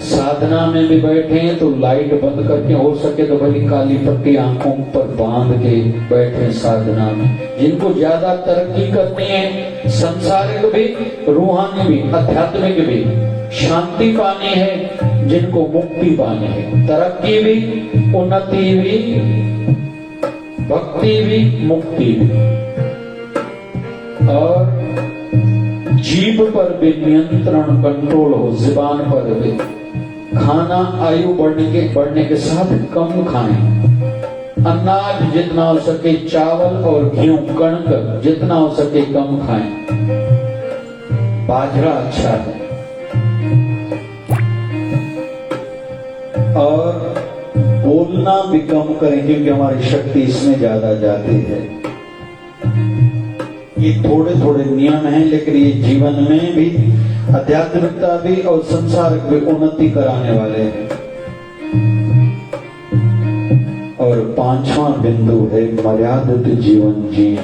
साधना में भी बैठे तो लाइट बंद करके, हो सके तो भली काली पट्टी आंखों पर बांध के बैठे साधना में। जिनको ज्यादा तरक्की करनी है, संसारिक भी, रूहानी भी, आध्यात्मिक भी, शांति पानी है, जिनको मुक्ति पानी है, तरक्की भी, उन्नति भी, भक्ति भी, मुक्ति भी, और जीभ पर भी नियंत्रण, कंट्रोल हो, जुबान पर भी। खाना आयु बढ़ने के साथ कम खाएं। अनाज जितना हो सके, चावल और गेहूं, कणक जितना हो सके कम खाएं। बाजरा अच्छा है। और बोलना भी कम करें क्योंकि हमारी शक्ति इसमें ज्यादा जाती है। ये थोड़े थोड़े नियम हैं, लेकिन ये जीवन में भी, आध्यात्मिकता भी और संसार भी उन्नति कराने वाले हैं। और 5वां बिंदु है मर्यादित जीवन जिए।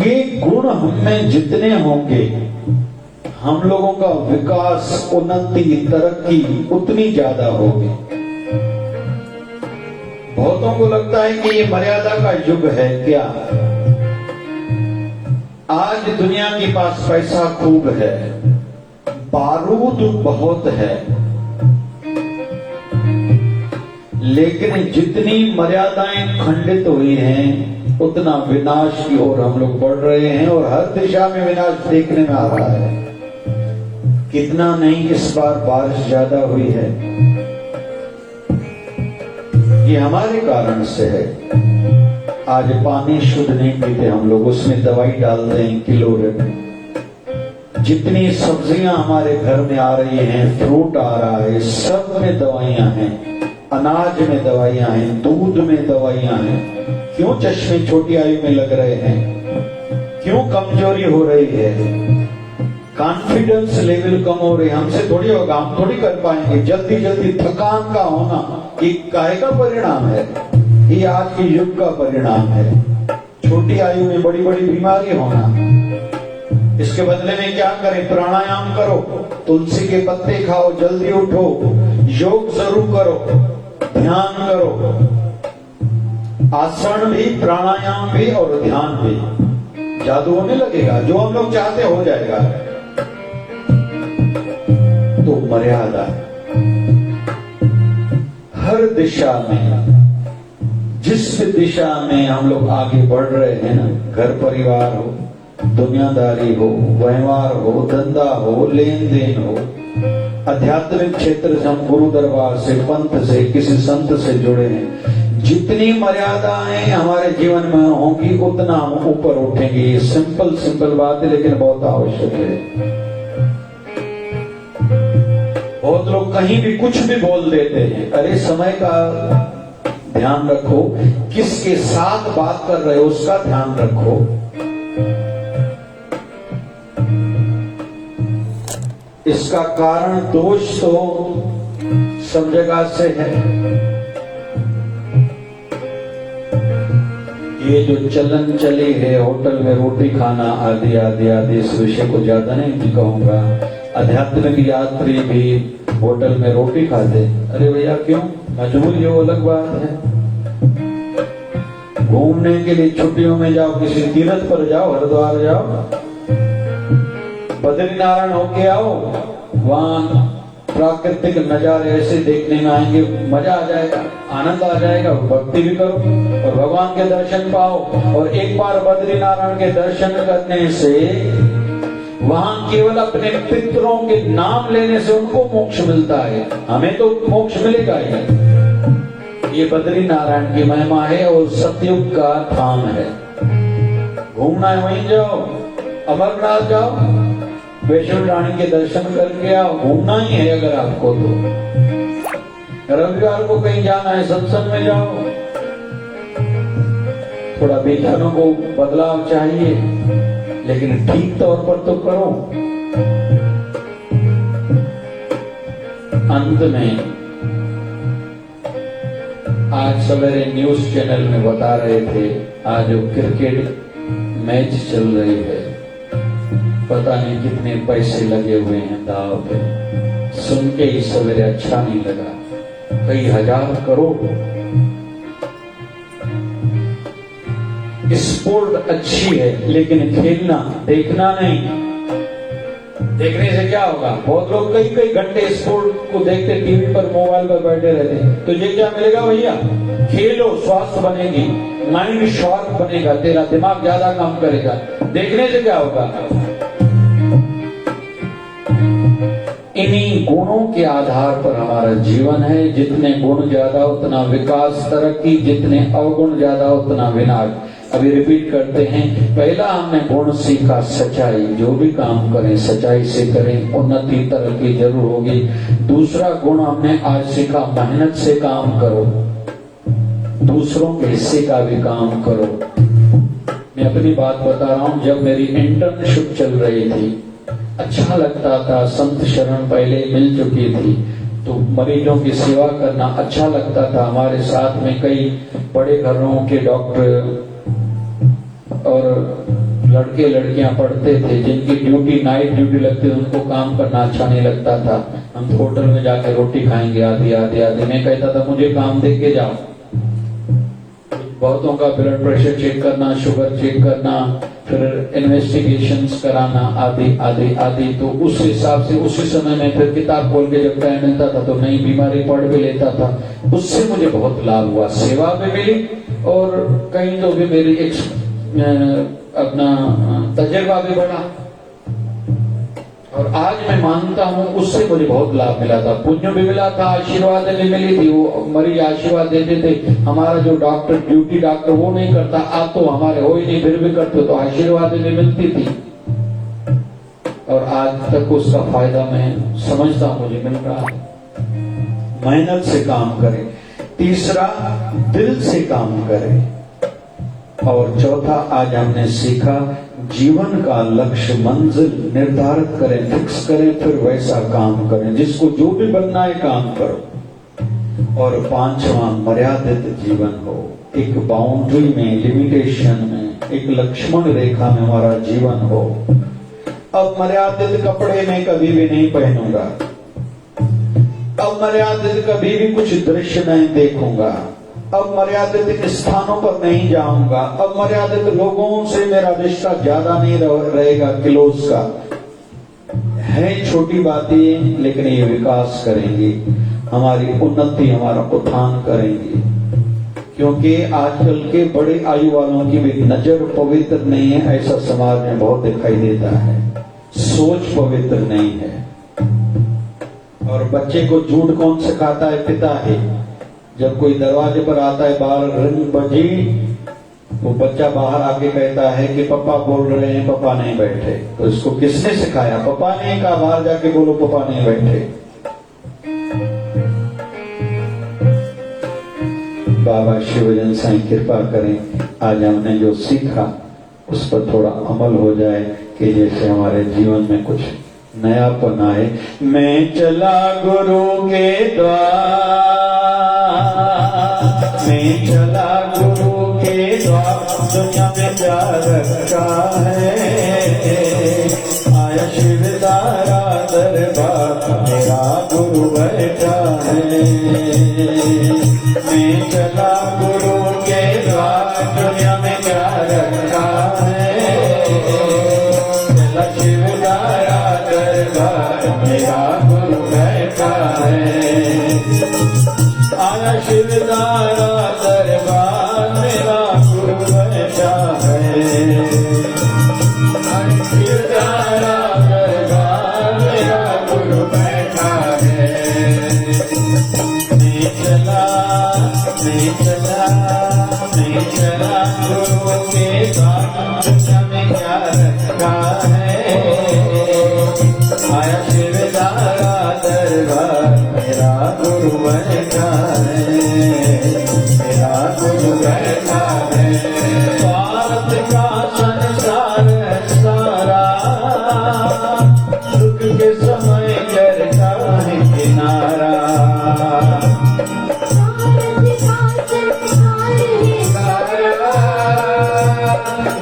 ये गुण हमें जितने होंगे, हम लोगों का विकास, उन्नति, तरक्की उतनी ज्यादा होगी। बहुतों को लगता है कि ये मर्यादा का युग है। क्या आज दुनिया के पास पैसा खूब है, बारूद बहुत है, लेकिन जितनी मर्यादाएं खंडित हुई हैं उतना विनाश की ओर हम लोग बढ़ रहे हैं। और हर दिशा में विनाश देखने में आ रहा है। कितना नहीं, इस बार बारिश ज्यादा हुई है, ये हमारे कारण से है। आज पानी शुद्ध नहीं पीते हम लोग, उसमें दवाई डालते हैं क्लोरीन। जितनी सब्जियां हमारे घर में आ रही हैं, फ्रूट आ रहा है, सब में दवाइयां हैं। अनाज में दवाइयां हैं, दूध में दवाइयां हैं। क्यों चश्मे छोटी आयु में लग रहे हैं? क्यों कमजोरी हो रही है? कॉन्फिडेंस लेवल कम हो रही है। हमसे थोड़ी होगा, हम थोड़ी कर पाएंगे। जल्दी जल्दी थकान का होना, ये काहे का परिणाम है? ये आज के युग का परिणाम है। छोटी आयु में बड़ी बड़ी बीमारी होना। इसके बदले में क्या करें? प्राणायाम करो, तुलसी के पत्ते खाओ, जल्दी उठो, योग जरूर करो, ध्यान करो। आसन भी, प्राणायाम भी और ध्यान भी। जादू होने लगेगा, जो हम लोग चाहते हो जाएगा। तो मर्यादा हर दिशा में, जिस दिशा में हम लोग आगे बढ़ रहे हैं ना, घर परिवार हो, दुनियादारी हो, व्यवहार हो, धंधा हो, लेन देन हो, आध्यात्मिक क्षेत्र से हम गुरु दरबार से, पंथ से, किसी संत से जुड़े हैं, जितनी मर्यादाएं हमारे जीवन में होंगी उतना हम ऊपर उठेंगे। ये सिंपल बात है, लेकिन बहुत आवश्यक है। बहुत लोग कहीं भी कुछ भी बोल देते हैं। अरे समय का ध्यान रखो, किसके साथ बात कर रहे हो उसका ध्यान रखो। इसका कारण दोष तो सब जगह से है। ये जो चलन चली है होटल में रोटी खाना आदि आदि आदि, इस विषय को ज्यादा नहीं कहूंगा। आध्यात्मिक यात्री भी होटल में रोटी खाते। अरे भैया क्यों? मजबूरी है, वो अलग बात है। घूमने के लिए छुट्टियों में जाओ, किसी तीर्थ पर जाओ, हरिद्वार जाओ, बद्रीनारायण होके आओ, वहां प्राकृतिक नजारे ऐसे देखने में आएंगे, मजा आ जाएगा, आनंद आ जाएगा, भक्ति भी करो और भगवान के दर्शन पाओ। और एक बार बद्रीनारायण के दर्शन करने से वहां केवल अपने पितरों के नाम लेने से उनको मोक्ष मिलता है, हमें तो मोक्ष मिलेगा ही। ये बद्रीनारायण की महिमा है और सतयुग का धाम है। घूमना है वहीं जाओ, अमरनाथ जाओ, वैष्णो रानी के दर्शन करके आओ, घूमना ही है अगर आपको तो। रविवार को कहीं जाना है, सत्संग में जाओ। थोड़ा विचारों को बदलाव चाहिए, लेकिन ठीक तौर पर तो करो। अंत में आज सवेरे न्यूज चैनल में बता रहे थे, आज जो क्रिकेट मैच चल रही है, पता नहीं कितने पैसे लगे हुए हैं दाव पे। सुन के ही सवेरे अच्छा नहीं लगा, कई हजार करोड़। स्पोर्ट अच्छी है, लेकिन खेलना देखना नहीं। देखने से क्या होगा? बहुत लोग कई कई घंटे स्पोर्ट को देखते, टीवी पर मोबाइल पर बैठे रहते। तो ये क्या मिलेगा भैया? खेलो, स्वास्थ्य बनेगी, माइंड शार्प बनेगा, तेरा दिमाग ज्यादा काम करेगा। देखने से क्या होगा? इन्हीं गुणों के आधार पर हमारा जीवन है। जितने गुण ज्यादा उतना विकास, तरक्की, जितने अवगुण ज्यादा उतना विनाश। अभी रिपीट करते हैं। पहला हमने गुण सीखा सच्चाई, जो भी काम करें सच्चाई से करें, उन्नति तरक्की जरूर होगी। दूसरा गुण हमने आज सीखा, मेहनत से काम करो, दूसरों के हिस्से का भी काम करो। मैं अपनी बात बता रहा हूं, जब मेरी इंटर्नशिप चल रही थी, अच्छा लगता था। संत शरण पहले मिल चुकी थी, तो मरीजों की सेवा करना अच्छा लगता था। हमारे साथ में कई बड़े घरों के डॉक्टर और लड़के लड़कियां पढ़ते थे, जिनकी ड्यूटी नाइट ड्यूटी लगती थी, उनको काम करना अच्छा नहीं लगता था। हम तो होटल में जाके रोटी खाएंगे आधी आधी आधी। मैं कहता था मुझे काम दे के जाओ। बहुतों का ब्लड प्रेशर चेक करना, शुगर चेक करना, फिर इन्वेस्टिगेशंस कराना, आदि आदि आदि। तो उस हिसाब से उसी समय में फिर किताब खोल के जब टाइम मिलता था तो नई बीमारी पढ़ भी लेता था। उससे मुझे बहुत लाभ हुआ, सेवा भी मिली और कहीं तो भी मेरी अपना तजर्बा भी बढ़ा। और आज मैं मानता हूं उससे मुझे बहुत लाभ मिला था, पुण्य भी मिला था, आशीर्वाद भी मिली थी। वो मरीज आशीर्वाद देते थे। हमारा जो डॉक्टर ड्यूटी डॉक्टर वो नहीं करता, आप तो हमारे हो ही नहीं, फिर भी करते तो आशीर्वाद भी मिलती थी। और आज तक उसका फायदा मैं समझता हूं, मुझे मिल रहा है। मेहनत से काम करें। तीसरा, दिल से काम करें। और चौथा, आज हमने सीखा, जीवन का लक्ष्य मंजिल निर्धारित करें, फिक्स करें, फिर वैसा काम करें। जिसको जो भी बनना है काम करो। और पांचवा, मर्यादित जीवन हो। एक बाउंड्री में, लिमिटेशन में, एक लक्ष्मण रेखा में हमारा जीवन हो। अब मर्यादित कपड़े में कभी भी नहीं पहनूंगा, अब मर्यादित कभी भी कुछ दृश्य नहीं देखूंगा, अब मर्यादित स्थानों पर नहीं जाऊंगा, अब मर्यादित लोगों से मेरा रिश्ता ज्यादा नहीं रहेगा क्लोज का। है छोटी बातें, लेकिन ये विकास करेंगी, हमारी उन्नति, हमारा उत्थान करेंगी। क्योंकि आजकल के बड़े आयु वालों की भी नजर पवित्र नहीं है, ऐसा समाज में बहुत दिखाई देता है। सोच पवित्र नहीं है। और बच्चे को झूठ कौन सिखाता है? पिता है। जब कोई दरवाजे पर आता है, बाहर रिंग बजी, वो बच्चा बाहर आके कहता है कि पापा बोल रहे हैं, पापा नहीं बैठे। तो इसको किसने सिखाया? पापा ने कहा बाहर जाके बोलो पापा नहीं बैठे। बाबा शिवजन साईं कृपा करें, आज हमने जो सीखा उस पर थोड़ा अमल हो जाए कि जैसे हमारे जीवन में कुछ नयापन आए। मैं चला गुरु के द्वार, मैं चला गुरु के द्वार, दुनिया में क्या रखा है, आया शिवदारा दरबार, मेरा गुरु बैठा है। मैं चला गुरु के द्वार, दुनिया में क्या रखा है, चला शिवदारा दरबार, मेरा गुरु बैठा है। आया शिवदारा दरबार, मेरा गुरु बैठा है। शिवदारा दरबार, मेरा गुरु बैठा है। मैं चला, मैं चला, मैं चला गुरु के द्वार, दुनिया में क्या रखा है, आया शिवदारा दरबार, मेरा गुरु बैठा है, मेरा गुरु बैठा है। स्वार्थ का संसार सारा, दुख के समय करता है किनारा,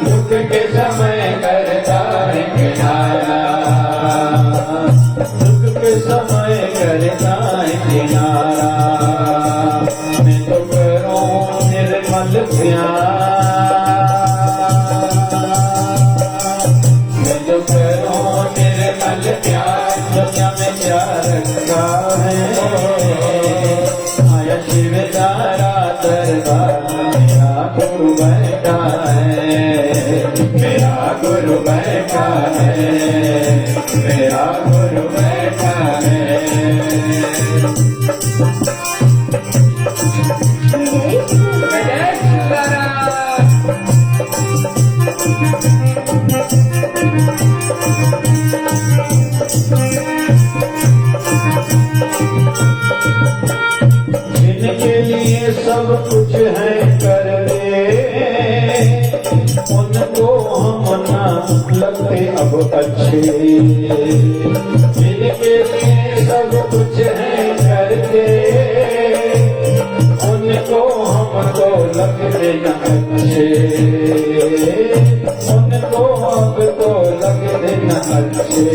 दुख के समय करता है किनारा, दुख के समय करता है किनारा। मैं तो करूं निर्मल प्यार, मैं तो करूं निर्मल प्यार, दुनिया में क्या रखा है, आया शिवदारा दरबार, मेरा गुरु बैठा है, मेरा गुरु बैठा है, मेरा गुरु बैठा है। जिनके लिए सब कुछ है कर दे, उनको हम ना लगते अब अच्छे, जिनके लिए सब कुछ है कर दे, उनको हमको लगते न अच्छे, उनको अब तो लगते न अच्छे।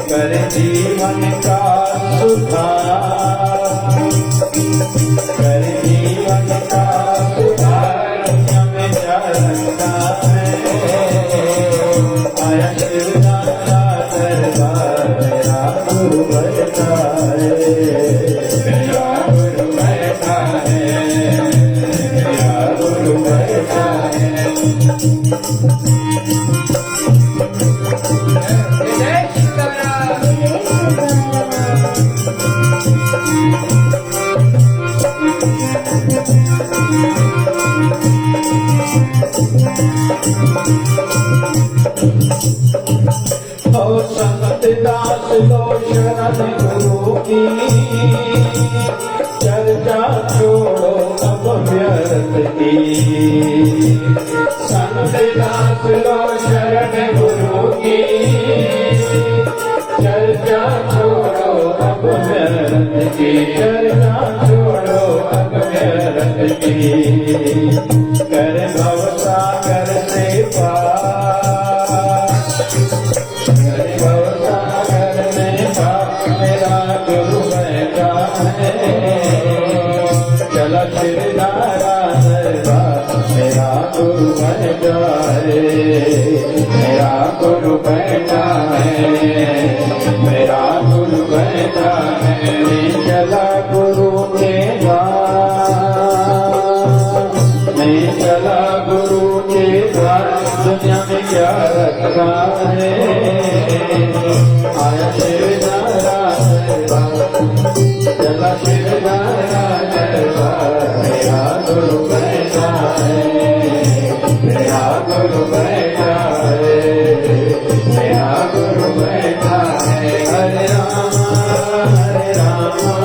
कर जीवन का सुधार, कर जीवन का सुधार, दुनिया में क्या रखा है, आया शिवदारा दरबार, मेरा गुरु बैठा है, मेरा गुरु बैठा है, मेरा गुरु बैठा है। ओ संत दास लो शरण गुरु की, चर्चा छोड़ो अब व्यर्थ की, संत दास लो शरण गुरु की, चर्चा छोड़ो अब व्यर्थ की, चर्चा छोड़ो अब व्यर्थ की। कर भवसागर से पार, कर भवसागर में पार, मेरा गुरु बैठा है, चला शिवदारा दरबार, मेरा गुरु बैठा है, मेरा गुरु बैठा है, मेरा गुरु बैठा है। मैं चला गुरु के द्वार, मैं चला गुरु के द्वार, दुनिया में क्या रखा है, आया शिवदारा दरबार, चला शिवदारा दरबार, मेरा गुरु बैठा है, मेरा गुरु बैठा है, मेरा गुरु बैठा है। हरे राम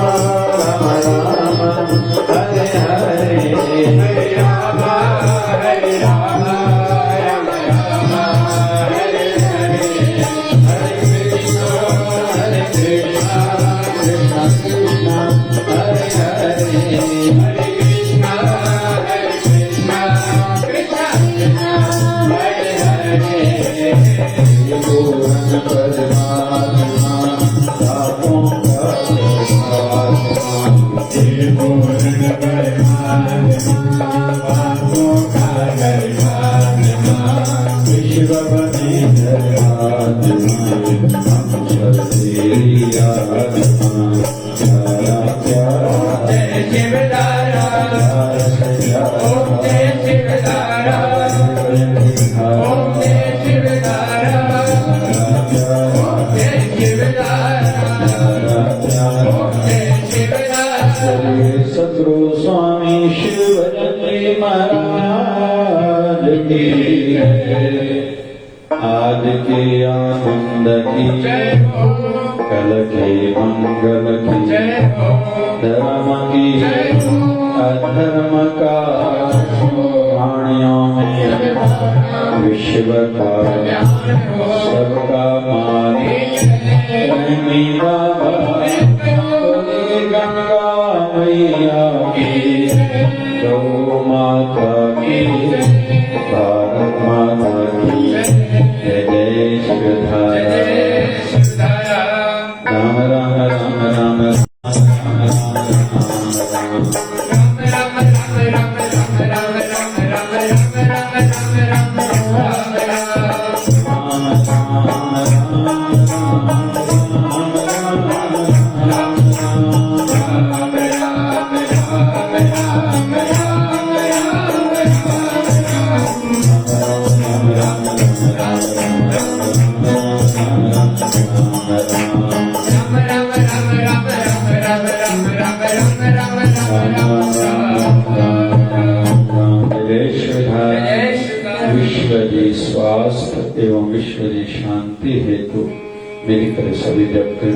सद्गुरु स्वामी शिवजी महाराज की आज के आनंद की कल के मंगल की धर्म की अधर्म का प्राणियों में विश्व का सबका मालिक प्रेमी बाबा गंगा मैया की गौ माता की भारत माता की जय जय शिवधारा राम राम राम राम विश्व की स्वास्थ्य एवं विश्व की शांति हेतु मेरी तरह सभी व्यक्ति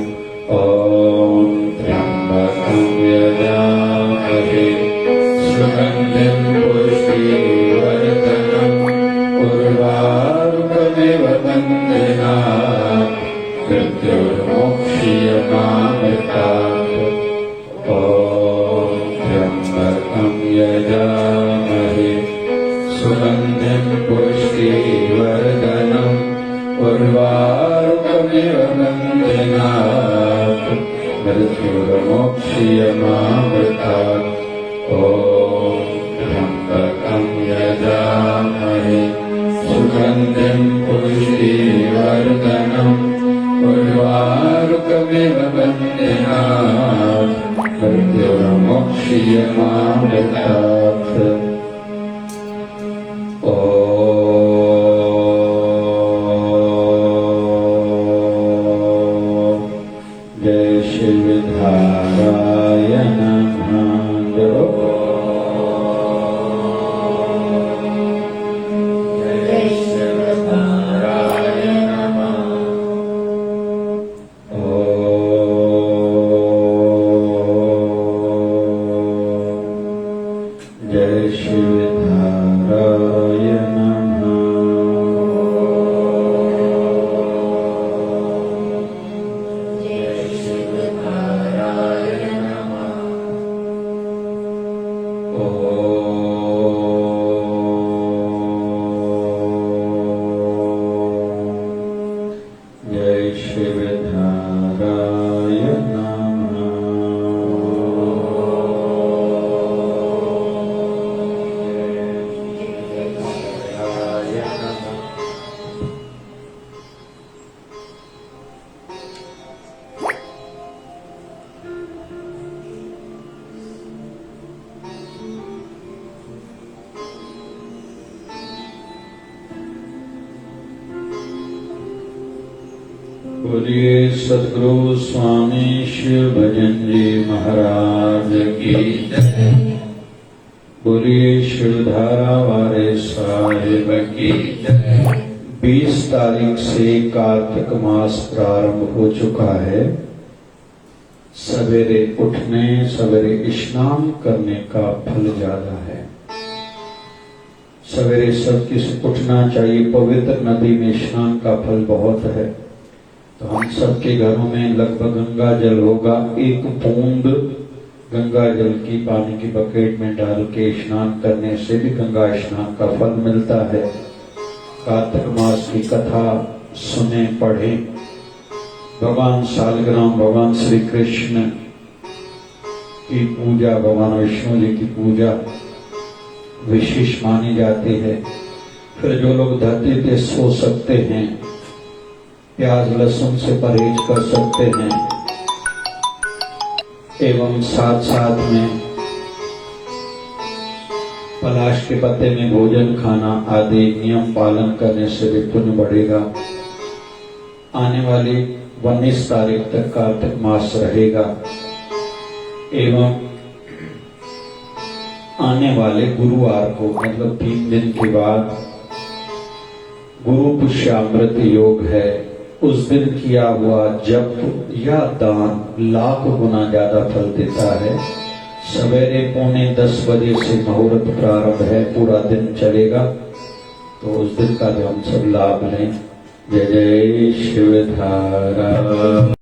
ओम त्र्यंबकं यजामहे सुगंधिं पुष्टिवर्धनम् उर्वारुकमिव वन्दनात् मृत्युर्मोक्षीयमामृतात् ओम त्र्यंबकं यजामहे सुगंधिं पुष्टिवर्धनम् उर्वारुकमिव वन्दनात् मृत्युर्मोक्षीयमामृतात् ओम त्र्यंबकं यजामहे सुगंधिं पुष्टिवर्धनम् उर्वारुकमिव वन्दनात् मृत्युर्मोक्षीयमामृतात् जय शिवधाराय नमः। जय शिवधाराय नमः। जय शिवधाराय नमः। जय शिवधाराय नमः। बोलिए सद्गुरु स्वामी शिव भजन जी महाराज की जय। बोलिए शिवधारा वाले साहिब की जय। 20 तारीख से कार्तिक मास प्रारंभ हो चुका है। सवेरे उठने सवेरे स्नान करने का फल ज्यादा है। सवेरे सबकी उठना चाहिए। पवित्र नदी में स्नान का फल बहुत है। तो हम सबके घरों में लगभग गंगा जल होगा। एक बूंद गंगा जल की पानी की बकेट में डाल के स्नान करने से भी गंगा स्नान का फल मिलता है। कार्तिक मास की कथा सुने पढ़े। भगवान शालग्राम, भगवान श्री कृष्ण की पूजा, भगवान विष्णु जी की पूजा विशेष मानी जाती है। फिर जो लोग धरती पे सो सकते हैं, प्याज लहसुन से परहेज कर सकते हैं एवं साथ साथ में पलाश के पत्ते में भोजन खाना आदि नियम पालन करने से भी पुण्य बढ़ेगा। आने वाली 19 तारीख तक कार्तिक मास रहेगा एवं आने वाले गुरुवार को मतलब 3 दिन के बाद गुरु पुष्यामृत योग है। उस दिन किया हुआ जप या दान लाख गुना ज्यादा फल देता है। सवेरे 9:45 बजे से मुहूर्त प्रारंभ है, पूरा दिन चलेगा, तो उस दिन का भी हम सब लाभ लें। जय जय शिवधारा।